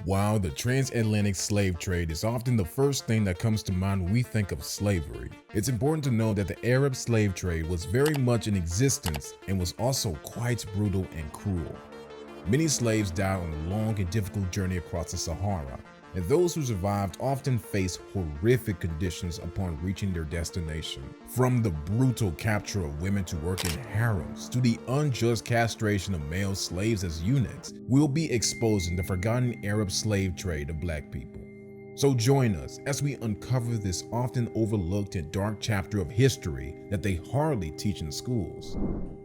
While the transatlantic slave trade is often the first thing that comes to mind when we think of slavery, it's important to know that the Arab slave trade was very much in existence and was also quite brutal and cruel. Many slaves died on a long and difficult journey across the Sahara, and those who survived often faced horrific conditions upon reaching their destination. From the brutal capture of women to work in harems, to the unjust castration of male slaves as eunuchs, we'll be exposing the forgotten Arab slave trade of black people. So join us as we uncover this often overlooked and dark chapter of history that they hardly teach in schools.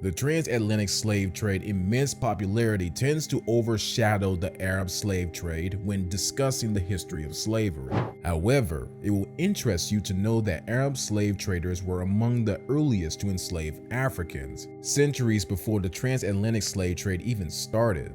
The transatlantic slave trade immense popularity tends to overshadow the Arab slave trade when discussing the history of slavery. However, it will interest you to know that Arab slave traders were among the earliest to enslave Africans, centuries before the transatlantic slave trade even started.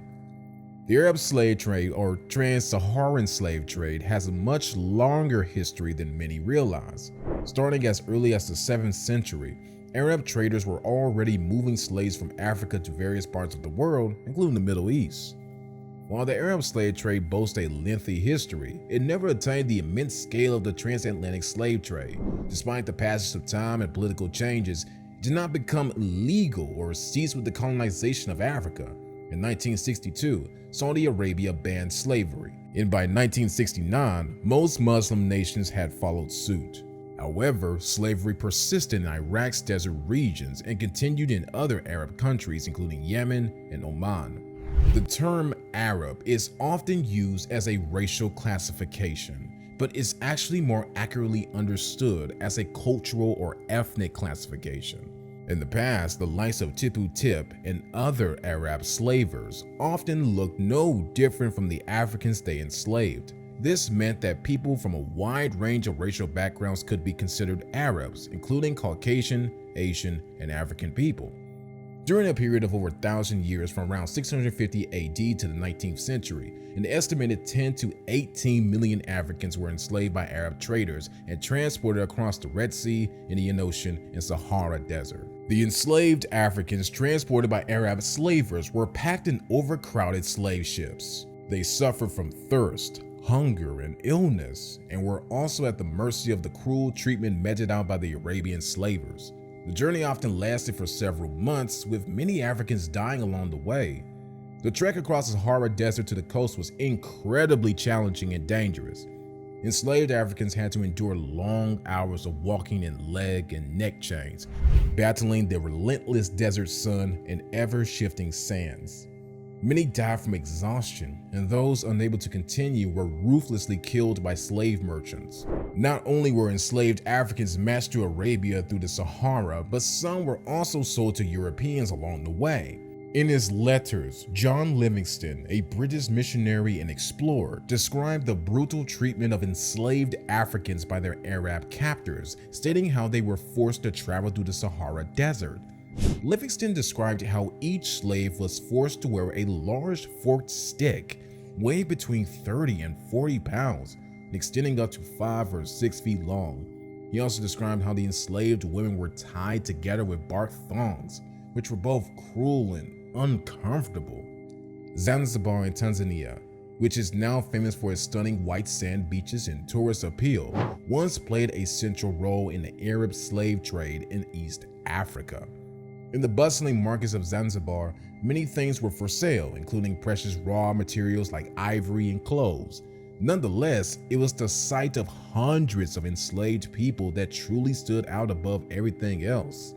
The Arab slave trade, or trans-Saharan slave trade, has a much longer history than many realize. Starting as early as the 7th century, Arab traders were already moving slaves from Africa to various parts of the world, including the Middle East. While the Arab slave trade boasts a lengthy history, it never attained the immense scale of the transatlantic slave trade. Despite the passage of time and political changes, it did not become illegal or cease with the colonization of Africa. In 1962, Saudi Arabia banned slavery, and by 1969, most Muslim nations had followed suit. However, slavery persisted in Iraq's desert regions and continued in other Arab countries, including Yemen and Oman. The term Arab is often used as a racial classification, but is actually more accurately understood as a cultural or ethnic classification. In the past, the likes of Tipu Tip and other Arab slavers often looked no different from the Africans they enslaved. This meant that people from a wide range of racial backgrounds could be considered Arabs, including Caucasian, Asian, and African people. During a period of over 1,000 years from around 650 AD to the 19th century, an estimated 10 to 18 million Africans were enslaved by Arab traders and transported across the Red Sea, Indian Ocean, and Sahara Desert. The enslaved Africans transported by Arab slavers were packed in overcrowded slave ships. They suffered from thirst, hunger, and illness, and were also at the mercy of the cruel treatment meted out by the Arabian slavers. The journey often lasted for several months, with many Africans dying along the way. The trek across the Sahara Desert to the coast was incredibly challenging and dangerous. Enslaved Africans had to endure long hours of walking in leg and neck chains, battling the relentless desert sun and ever-shifting sands. Many died from exhaustion, and those unable to continue were ruthlessly killed by slave merchants. Not only were enslaved Africans matched to Arabia through the Sahara, but some were also sold to Europeans along the way. In his letters, John Livingstone, a British missionary and explorer, described the brutal treatment of enslaved Africans by their Arab captors, stating how they were forced to travel through the Sahara Desert. Livingstone described how each slave was forced to wear a large forked stick, weighed between 30 and 40 pounds, and extending up to 5 or 6 feet long. He also described how the enslaved women were tied together with bark thongs, which were both cruel and uncomfortable. Zanzibar in Tanzania, which is now famous for its stunning white sand beaches and tourist appeal, once played a central role in the Arab slave trade in East Africa. In the bustling markets of Zanzibar, many things were for sale, including precious raw materials like ivory and clothes. Nonetheless, it was the sight of hundreds of enslaved people that truly stood out above everything else.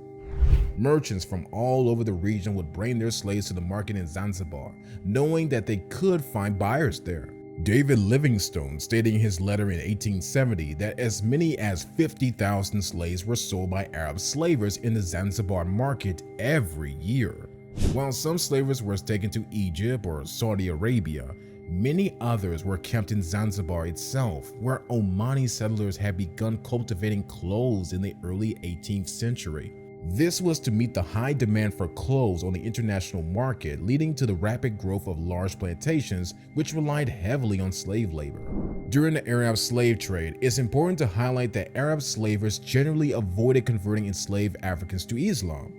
Merchants from all over the region would bring their slaves to the market in Zanzibar, knowing that they could find buyers there. David Livingstone stated in his letter in 1870 that as many as 50,000 slaves were sold by Arab slavers in the Zanzibar market every year. While some slavers were taken to Egypt or Saudi Arabia, many others were kept in Zanzibar itself, where Omani settlers had begun cultivating cloves in the early 18th century. This was to meet the high demand for cloves on the international market, leading to the rapid growth of large plantations which relied heavily on slave labor. During the Arab slave trade, it's important to highlight that Arab slavers generally avoided converting enslaved Africans to Islam.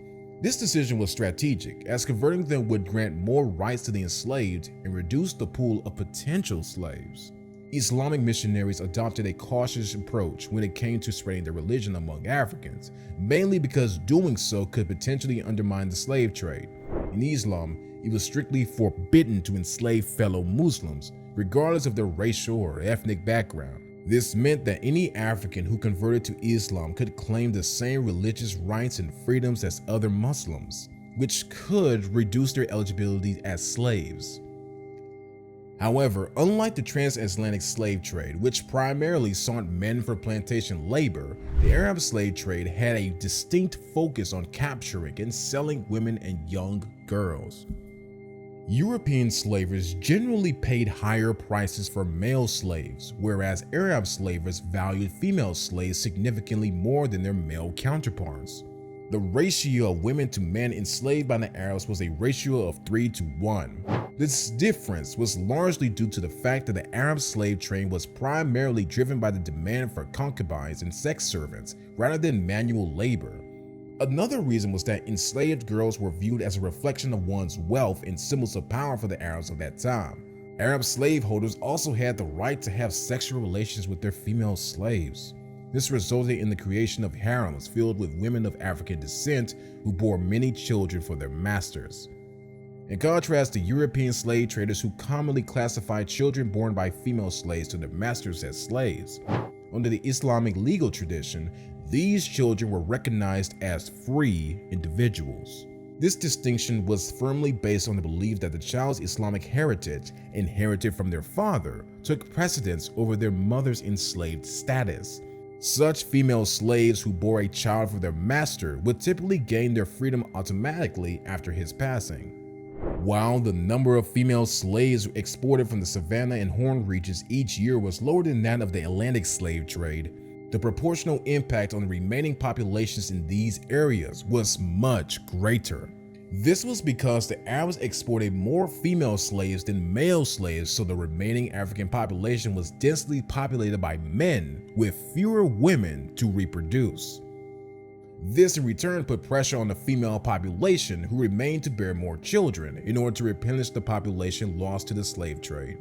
This decision was strategic, as converting them would grant more rights to the enslaved and reduce the pool of potential slaves. Islamic missionaries adopted a cautious approach when it came to spreading their religion among Africans, mainly because doing so could potentially undermine the slave trade. In Islam, it was strictly forbidden to enslave fellow Muslims, regardless of their racial or ethnic background. This meant that any African who converted to Islam could claim the same religious rights and freedoms as other Muslims, which could reduce their eligibility as slaves. However, unlike the transatlantic slave trade, which primarily sought men for plantation labor, the Arab slave trade had a distinct focus on capturing and selling women and young girls. European slavers generally paid higher prices for male slaves, whereas Arab slavers valued female slaves significantly more than their male counterparts. The ratio of women to men enslaved by the Arabs was a ratio of 3 to 1. This difference was largely due to the fact that the Arab slave trade was primarily driven by the demand for concubines and sex servants rather than manual labor. Another reason was that enslaved girls were viewed as a reflection of one's wealth and symbols of power for the Arabs of that time. Arab slaveholders also had the right to have sexual relations with their female slaves. This resulted in the creation of harems filled with women of African descent who bore many children for their masters. In contrast to European slave traders who commonly classified children born by female slaves to their masters as slaves. Under the Islamic legal tradition, these children were recognized as free individuals. This distinction was firmly based on the belief that the child's Islamic heritage, inherited from their father, took precedence over their mother's enslaved status. Such female slaves who bore a child for their master would typically gain their freedom automatically after his passing. While the number of female slaves exported from the Savannah and Horn regions each year was lower than that of the Atlantic slave trade, the proportional impact on the remaining populations in these areas was much greater. This was because the Arabs exported more female slaves than male slaves, so the remaining African population was densely populated by men with fewer women to reproduce. This in return put pressure on the female population, who remained to bear more children in order to replenish the population lost to the slave trade.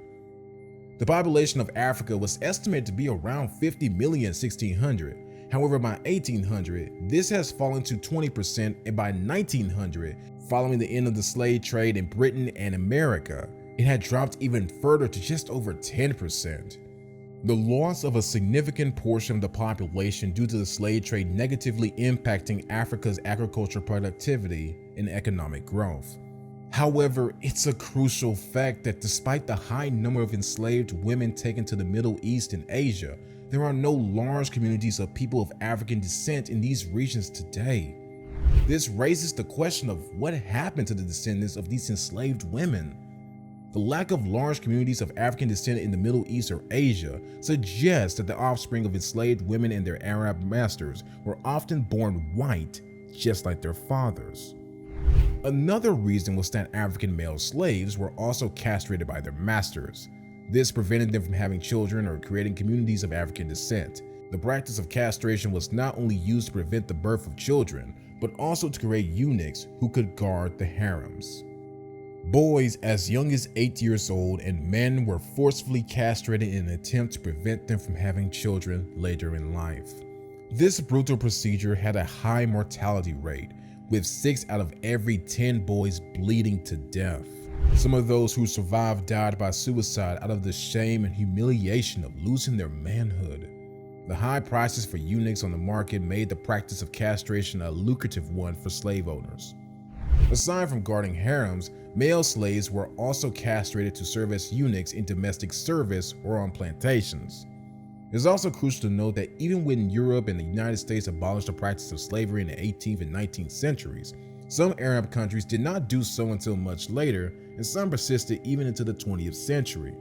The population of Africa was estimated to be around 50 million in 1600. However, by 1800, this has fallen to 20%, and by 1900, following the end of the slave trade in Britain and America, it had dropped even further to just over 10%. The loss of a significant portion of the population due to the slave trade negatively impacting Africa's agricultural productivity and economic growth. However, it's a crucial fact that despite the high number of enslaved women taken to the Middle East and Asia, there are no large communities of people of African descent in these regions today. This raises the question of what happened to the descendants of these enslaved women. The lack of large communities of African descent in the Middle East or Asia suggests that the offspring of enslaved women and their Arab masters were often born white, just like their fathers. Another reason was that African male slaves were also castrated by their masters. This prevented them from having children or creating communities of African descent. The practice of castration was not only used to prevent the birth of children, but also to create eunuchs who could guard the harems. Boys as young as 8 years old and men were forcefully castrated in an attempt to prevent them from having children later in life. This brutal procedure had a high mortality rate, with 6 out of every 10 boys bleeding to death. Some of those who survived died by suicide out of the shame and humiliation of losing their manhood. The high prices for eunuchs on the market made the practice of castration a lucrative one for slave owners. Aside from guarding harems, male slaves were also castrated to serve as eunuchs in domestic service or on plantations. It's also crucial to note that even when Europe and the United States abolished the practice of slavery in the 18th and 19th centuries, some Arab countries did not do so until much later, and some persisted even into the 20th century.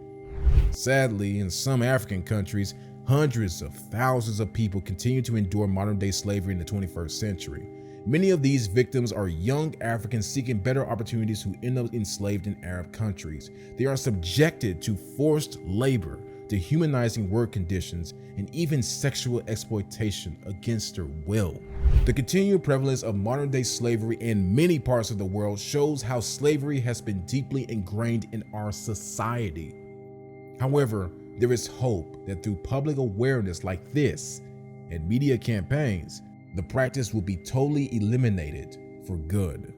Sadly, in some African countries, hundreds of thousands of people continue to endure modern-day slavery in the 21st century. Many of these victims are young Africans seeking better opportunities who end up enslaved in Arab countries. They are subjected to forced labor, dehumanizing work conditions, and even sexual exploitation against their will. The continued prevalence of modern-day slavery in many parts of the world shows how slavery has been deeply ingrained in our society. However, there is hope that through public awareness like this and media campaigns, the practice will be totally eliminated for good.